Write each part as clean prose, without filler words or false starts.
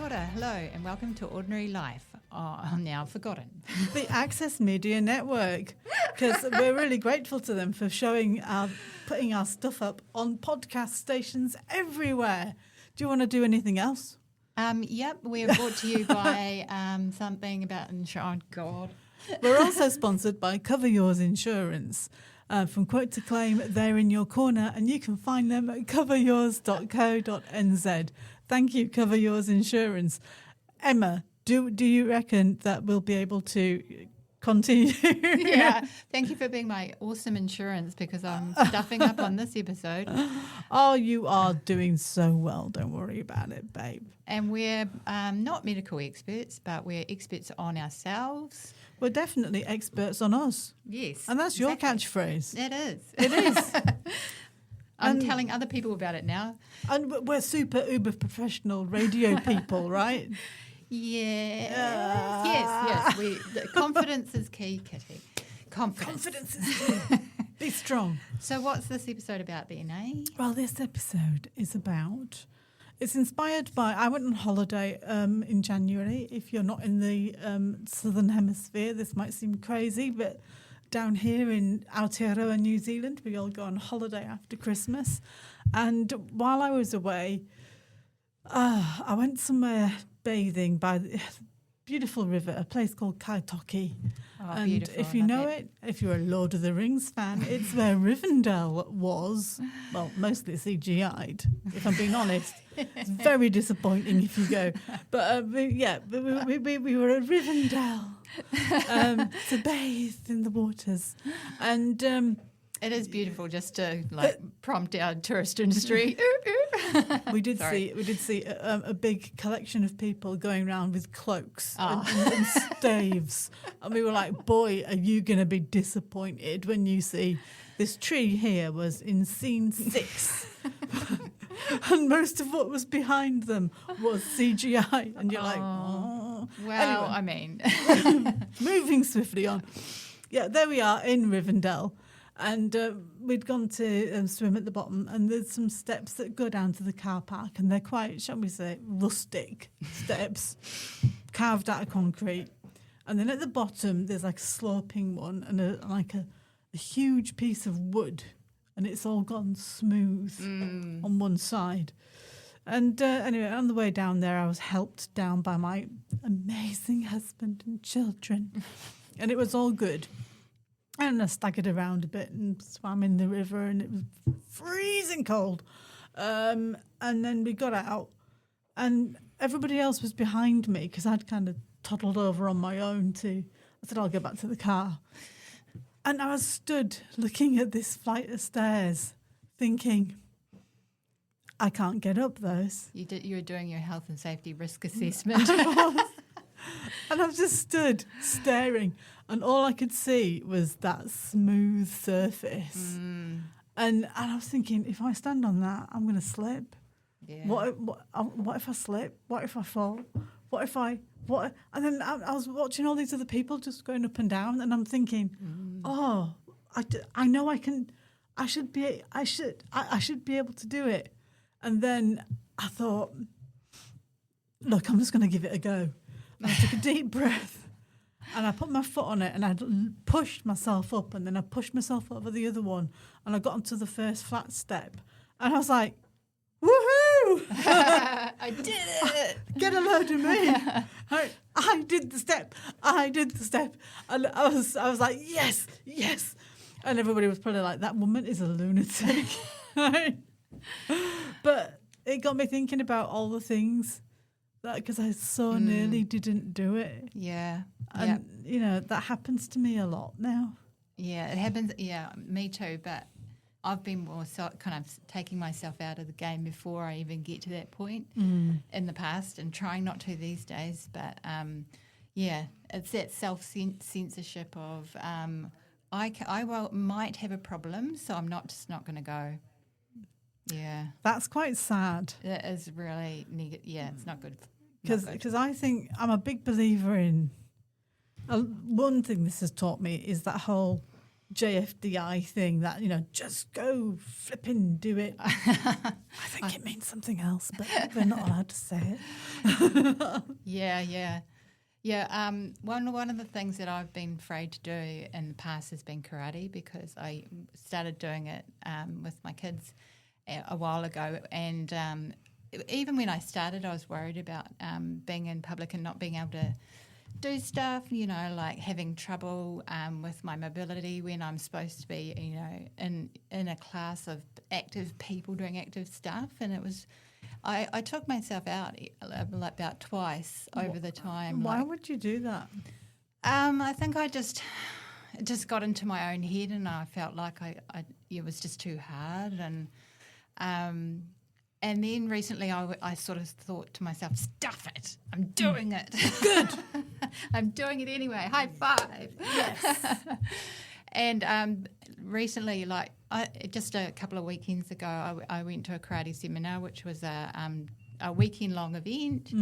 ora, hello, and welcome to Ordinary Life, now forgotten. The Access Media Network, because we're really grateful to them for putting our stuff up on podcast stations everywhere. Do you want to do anything else? Yep, we are brought to you by something about insurance. God. We're also sponsored by Cover Yours Insurance. From quote to claim, they're in your corner, and you can find them at coveryours.co.nz. Thank you, Cover Yours Insurance. Emma, do you reckon that we'll be able to continue? Yeah, thank you for being my awesome insurance, because I'm stuffing up on this episode. Oh, you are doing so well. Don't worry about it, babe. And we're not medical experts, but we're experts on ourselves. We're definitely experts on us. Yes. And that's exactly. your catchphrase. It is. It is. I'm telling other people about it now. And we're super uber professional radio people, right? Yes. Yes. The confidence is key, Kitty. Confidence is key. Be strong. So what's this episode about then, eh? Well, this episode is about... It's inspired by... I went on holiday in January. If you're not in the Southern Hemisphere, this might seem crazy, but down here in Aotearoa, New Zealand, we all go on holiday after Christmas. And while I was away, I went somewhere bathing by the beautiful river, a place called Kaitoki. Oh, and beautiful. if you know it, if you're a Lord of the Rings fan, it's where Rivendell was. Well, mostly CGI'd, if I'm being honest. It's very disappointing if you go. But we were at Rivendell to bathe in the waters. And it is beautiful, just to prompt our tourist industry. we did see a big collection of people going around with cloaks and staves, and we were like, boy, are you going to be disappointed when you see this tree here was in scene 6 and most of what was behind them was CGI, and you're like, oh. Well, anyway, I mean. Moving swiftly on. Yeah, there we are in Rivendell. And we'd gone to swim at the bottom, and there's some steps that go down to the car park, and they're quite, shall we say, rustic steps, carved out of concrete. And then at the bottom, there's like a sloping one and a huge piece of wood, and it's all gone smooth on one side. And anyway, on the way down there, I was helped down by my amazing husband and children, and it was all good. And I staggered around a bit and swam in the river, and it was freezing cold. And then we got out, and everybody else was behind me because I'd kind of toddled over on my own too. I said, I'll go back to the car. And I was stood looking at this flight of stairs thinking, I can't get up those. You were doing your health and safety risk assessment. And I just stood staring, and all I could see was that smooth surface. And I was thinking, if I stand on that, I'm going to slip. Yeah. What if I slip? What if I fall? And then I was watching all these other people just going up and down, and I'm thinking, I know I can. I should be able to do it. And then I thought, look, I'm just going to give it a go. And I took a deep breath, and I put my foot on it, and I pushed myself up, and then I pushed myself over the other one, and I got onto the first flat step, and I was like, woohoo! I did it! Get a load of me! I did the step, and I was like, yes! And everybody was probably like, that woman is a lunatic. But it got me thinking about all the things. Because I so nearly didn't do it. Yeah. And, that happens to me a lot now. Yeah, it happens. Yeah, me too. But I've been more kind of taking myself out of the game before I even get to that point in the past, and trying not to these days. But, it's that self-censorship of I might have a problem, so I'm just not going to go. Yeah. That's quite sad. It is really negative. Yeah, it's not good. Because I think I'm a big believer in... one thing this has taught me is that whole JFDI thing that, just go flipping do it. I think it means something else, but we're not allowed to say it. Yeah. One of the things that I've been afraid to do in the past has been karate, because I started doing it with my kids a while ago, and even when I started, I was worried about being in public and not being able to do stuff, like having trouble with my mobility when I'm supposed to be, in a class of active people doing active stuff. And it was, I took myself out like about twice over the time. Why would you do that? I think it just got into my own head, and I felt like it was just too hard. And then recently I sort of thought to myself, stuff it, I'm doing it. Good. I'm doing it anyway. High five. Yes. And recently, just a couple of weekends ago, I went to a karate seminar, which was a weekend-long event,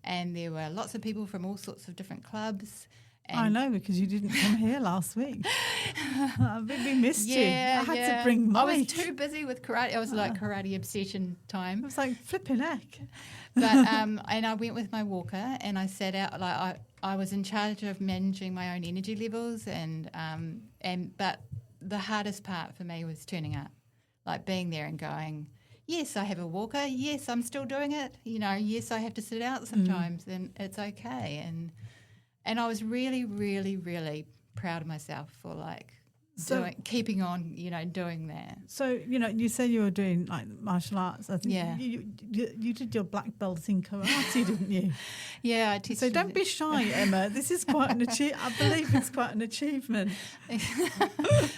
and there were lots of people from all sorts of different clubs. I know, because you didn't come here last week. We missed you. I had to bring Mike. I was too busy with karate. I was like karate obsession time. It was like flipping heck. But and I went with my walker, and I sat out. Like I was in charge of managing my own energy levels, but the hardest part for me was turning up, like being there and going, yes, I have a walker. Yes, I'm still doing it. Yes, I have to sit out sometimes, and it's okay. And I was really, really, really proud of myself for keeping on, doing that. So, you say you were doing like martial arts. I think you did your black belt in karate, didn't you? Yeah, I teach. So don't be shy, Emma. This is quite an I believe it's quite an achievement.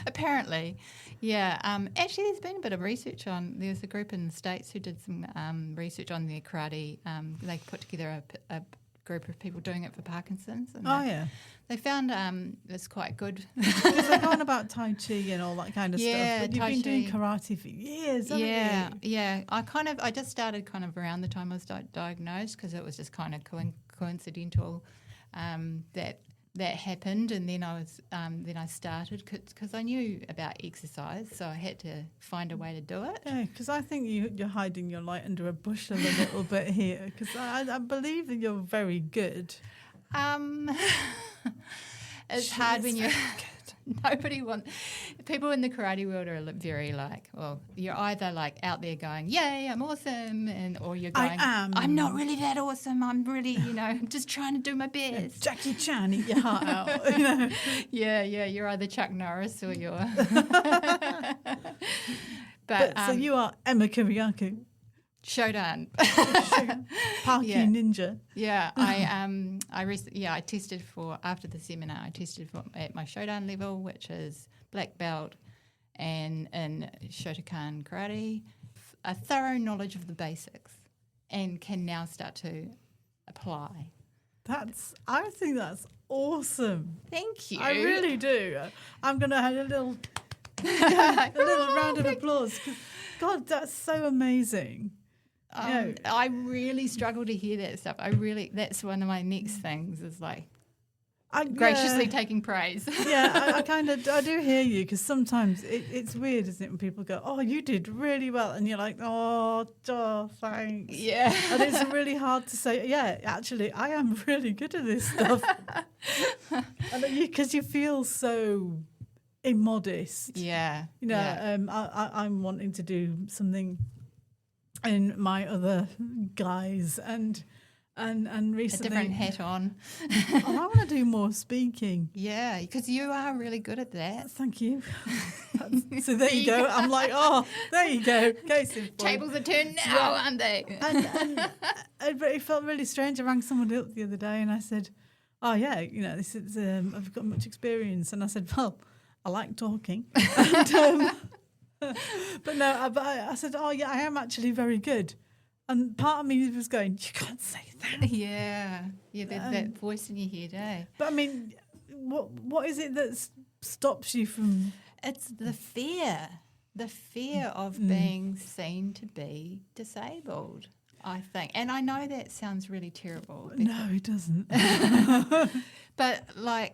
Apparently, yeah. Actually, there's been a bit of research on. There's a group in the States who did some research on the karate. They put together a group of people doing it for Parkinson's. And they found it's quite good. Because they're going about Tai Chi and all that kind of stuff. But you've been doing karate for years, haven't you? Yeah. I just started kind of around the time I was diagnosed, because it was just kind of coincidental that happened, and then I started because I knew about exercise, so I had to find a way to do it. Yeah, because I think you're hiding your light under a bushel a little bit here, because I believe that you're very good. It's hard when you're people in the karate world are very you're either like out there going, yay, I'm awesome, or you're going, I'm not really that awesome, I'm really, just trying to do my best. Jackie Chan, eat your heart out. Yeah, you're either Chuck Norris or you're... But so you are Emma Kiriakou. Shodan. Parky Ninja. Yeah, I tested for, after the seminar, I tested for at my Shodan level, which is black belt, and in Shotokan karate, a thorough knowledge of the basics, and can now start to apply. I think that's awesome. Thank you. I really do. I'm going to have a little round of applause, because God, that's so amazing. I really struggle to hear that stuff. That's one of my next things is graciously taking praise. Yeah, I do hear you, because sometimes it's weird, isn't it, when people go, oh, you did really well, and you're like, oh, thanks. Yeah. And it's really hard to say, yeah, actually, I am really good at this stuff. Because you feel so immodest. Yeah. I'm wanting to do something in my other guise, and recently a different hat on. I want to do more speaking. Yeah, because you are really good at that. Thank you. So there you go. I'm like, oh, there you go. Case in point. Tables are turned now, aren't they? And it felt really strange. I rang someone up the other day and I said, oh yeah, this is I've got much experience, and I said, well, I like talking. And, but no, I said, oh yeah, I am actually very good. And part of me was going, you can't say that. Yeah, that voice in your head, eh? But I mean, what is it that stops you from? It's the fear of being seen to be disabled, I think. And I know that sounds really terrible. No, it doesn't. But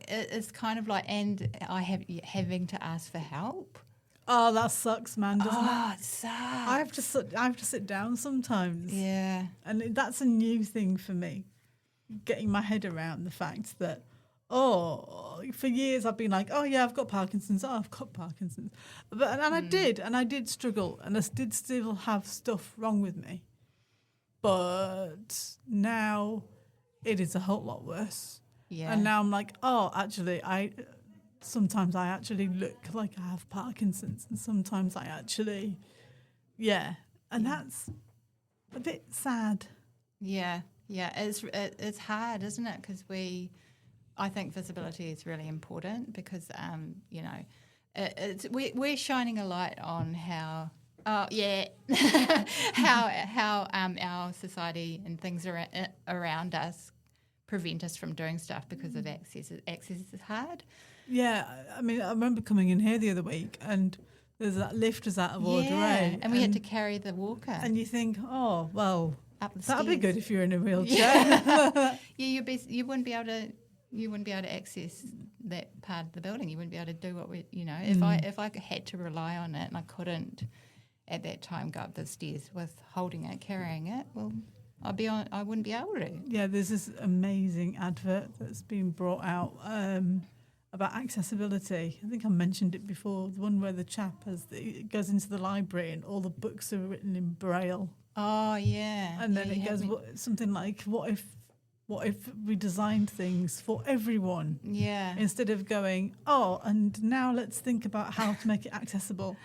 it's kind of like, and having to ask for help. Oh, that sucks, man, doesn't it? Oh, it sucks. I have to sit down sometimes. Yeah. And that's a new thing for me, getting my head around the fact that, for years I've been like, oh yeah, I've got Parkinson's. Oh, I've got Parkinson's. And I did struggle, and I did still have stuff wrong with me. But now it is a whole lot worse. Yeah. And now I'm like, oh, actually, sometimes I actually look like I have Parkinson's, and sometimes I actually, and that's a bit sad. Yeah, it's hard, isn't it? Because I think visibility is really important because we're shining a light on how how our society and things around us prevent us from doing stuff because of access. Access is hard. Yeah, I mean, I remember coming in here the other week and there's that lift was out of order, eh? And we had to carry the walker. And you think, oh, well, up the that'd stairs. be good if you're in a wheelchair. Yeah, you wouldn't be able to access that part of the building. You wouldn't be able to do what if I had to rely on it and I couldn't at that time go up the stairs with holding it, carrying it, well, I wouldn't be able to. Yeah, there's this amazing advert that's been brought out about accessibility. I think I mentioned it before. The one where the chap goes into the library and all the books are written in Braille. Oh yeah. And then it goes something like, "What if we designed things for everyone?" Yeah. Instead of going, "Oh, and now let's think about how to make it accessible."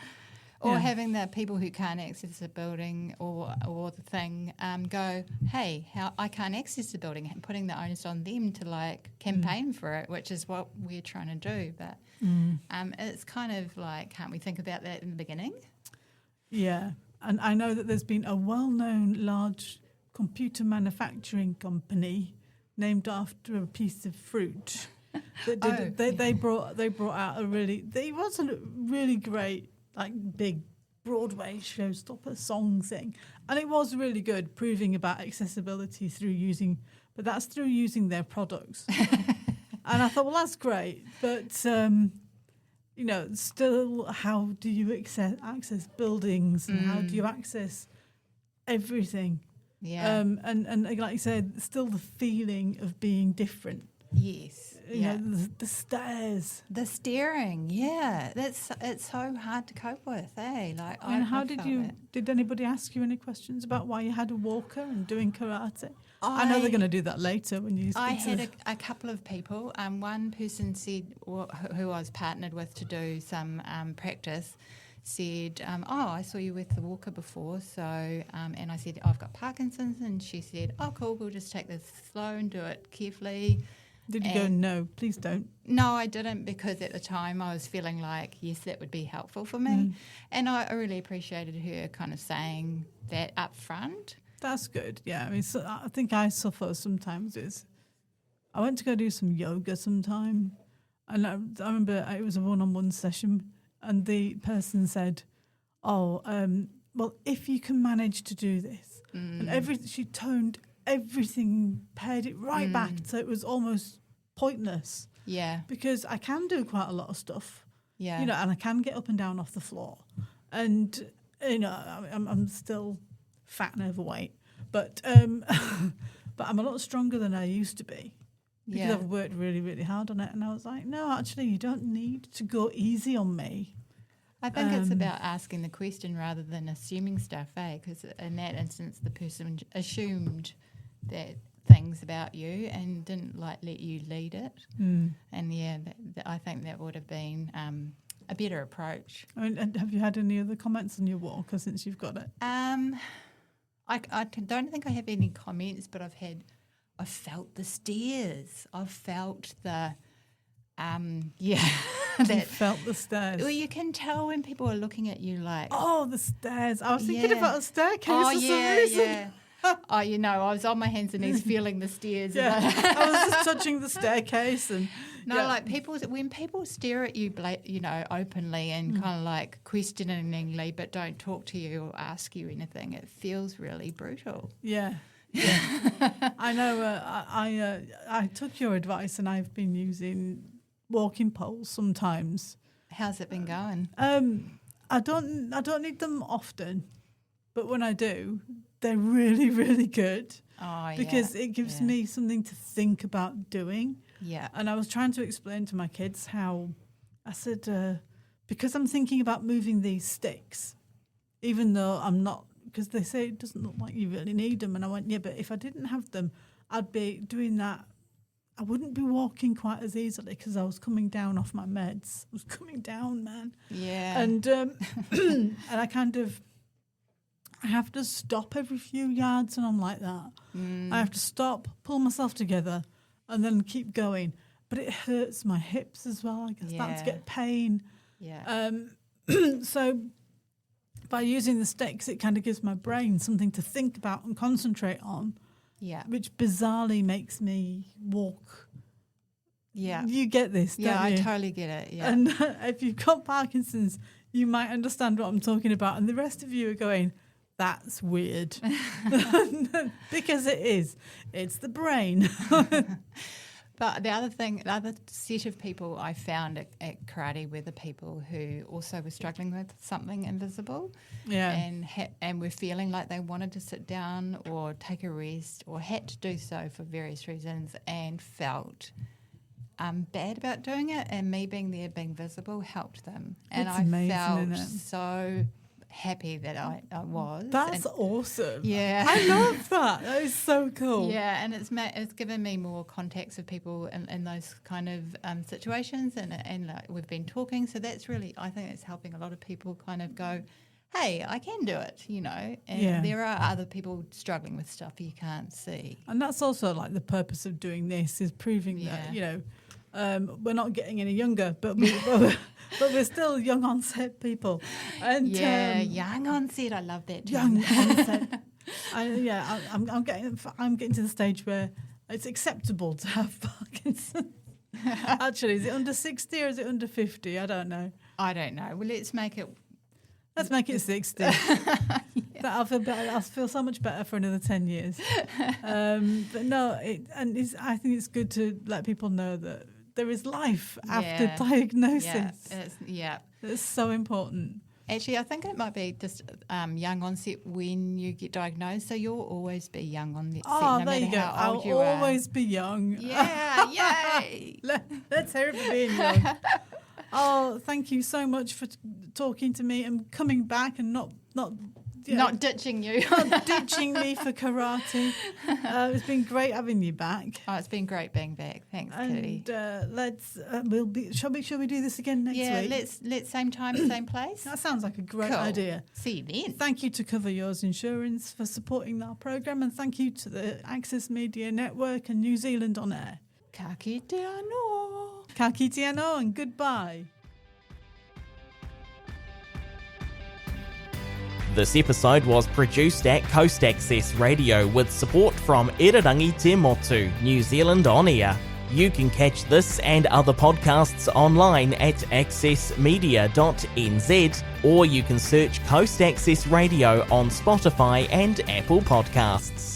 Or having the people who can't access the building or the thing go, hey, I can't access the building, and putting the onus on them to campaign for it, which is what we're trying to do. But it's kind of like, can't we think about that in the beginning? Yeah, and I know that there's been a well-known large computer manufacturing company named after a piece of fruit that did. They brought out it was a really great, big Broadway showstopper song thing, and it was really good, proving about accessibility through using their products. And I thought, well, that's great, but still, how do you access buildings, and how do you access everything? Yeah. And like you said, still the feeling of being different. Yes. You know, the stairs. The staring, it's so hard to cope with, eh? Did anybody ask you any questions about why you had a walker and doing karate? I know they're going to do that later when you speak I had a couple of people. One person said, who I was partnered with to do some practice, said, I saw you with the walker before, so, and I said, I've got Parkinson's, and she said, oh, cool, we'll just take this slow and do it carefully. Did you go, no, please don't? No, I didn't, because at the time I was feeling like, yes, that would be helpful for me. And I really appreciated her kind of saying that up front. That's good, yeah. I mean, I think I suffer sometimes. I went to go do some yoga sometime, and I remember it was a one-on-one session, and the person said, well, if you can manage to do this, and she toned everything, pared it right back, so it was almost pointless. Yeah. Because I can do quite a lot of stuff. Yeah. And I can get up and down off the floor. And, I'm still fat and overweight. But but I'm a lot stronger than I used to be. Because I've worked really, really hard on it. And I was like, no, actually, you don't need to go easy on me. I think it's about asking the question rather than assuming stuff, eh? Because in that instance, the person assumed that things about you and didn't let you lead it. And I think that would have been a better approach. I mean, and have you had any other comments on your walker since you've got it? I don't think I have any comments, but I've felt the stairs. I've felt the You felt the stairs. Well, you can tell when people are looking at you like, oh, the stairs. I was thinking about a staircase for some reason. Yeah. Oh, I was on my hands and knees feeling the stairs. Yeah, I was just touching the staircase. And when people stare at you, openly and kind of like questioningly, but don't talk to you or ask you anything, it feels really brutal. Yeah. I know. I took your advice, and I've been using walking poles sometimes. How's it been going? I don't need them often, but when I do, they're really, really good. Oh, because it gives me something to think about doing. Yeah. And I was trying to explain to my kids how I said, because I'm thinking about moving these sticks, even though I'm not, because they say it doesn't look like you really need them. And I went, yeah, but if I didn't have them, I'd be doing that. I wouldn't be walking quite as easily because I was coming down off my meds. I was coming down, man. Yeah. And and I have to stop every few yards, and I'm like that. I have to stop, pull myself together, and then keep going. But it hurts my hips as well. I start to get pain. Yeah. So by using the sticks, it kind of gives my brain something to think about and concentrate on. Yeah. Which bizarrely makes me walk. Yeah. You get this, don't you? I totally get it. Yeah. And if you've got Parkinson's, you might understand what I'm talking about. And the rest of you are going, that's weird. Because it is. It's the brain. But the other set of people I found at karate were the people who also were struggling with something invisible, and were feeling like they wanted to sit down or take a rest or had to do so for various reasons, and felt bad about doing it. And me being there, being visible, helped them. And It's I amazing, felt isn't it? so happy that I was. That's awesome. Yeah. I love that. That is so cool. Yeah, and it's given me more contacts of people in those kind of situations, and like we've been talking. So that's really, I think it's helping a lot of people kind of go, hey, I can do it, And there are other people struggling with stuff you can't see. And that's also like the purpose of doing this, is proving that, we're not getting any younger, but we're still young onset people. And young onset, I love that term. young onset. I'm getting to the stage where it's acceptable to have Parkinson's. Actually, is it under 60 or is it under 50? I don't know. I don't know. Well, let's make it 60. I'll feel better. I'll feel so much better for another 10 years. But no, I think it's good to let people know that there is life after diagnosis. It's so important. Actually, I think it might be just young onset when you get diagnosed. So you'll always be young onset, no there you matter go. how old you I'll are. always be young. Yeah, yay! Let's hear it for being young. Oh, thank you so much for talking to me and coming back and not ditching you. not ditching me for karate. It's been great having you back. Oh, it's been great being back. Thanks, Kitty. And let's shall we do this again next week? Yeah, let's same time, same place. That sounds like a great Cool. idea. See you then. Thank you to Cover Yours Insurance for supporting our programme, and thank you to the Access Media Network and New Zealand On Air. Ka kite anō. Ka kite anō and goodbye. This episode was produced at Coast Access Radio with support from Irarangi Te Motu, New Zealand On Air. You can catch this and other podcasts online at accessmedia.nz, or you can search Coast Access Radio on Spotify and Apple Podcasts.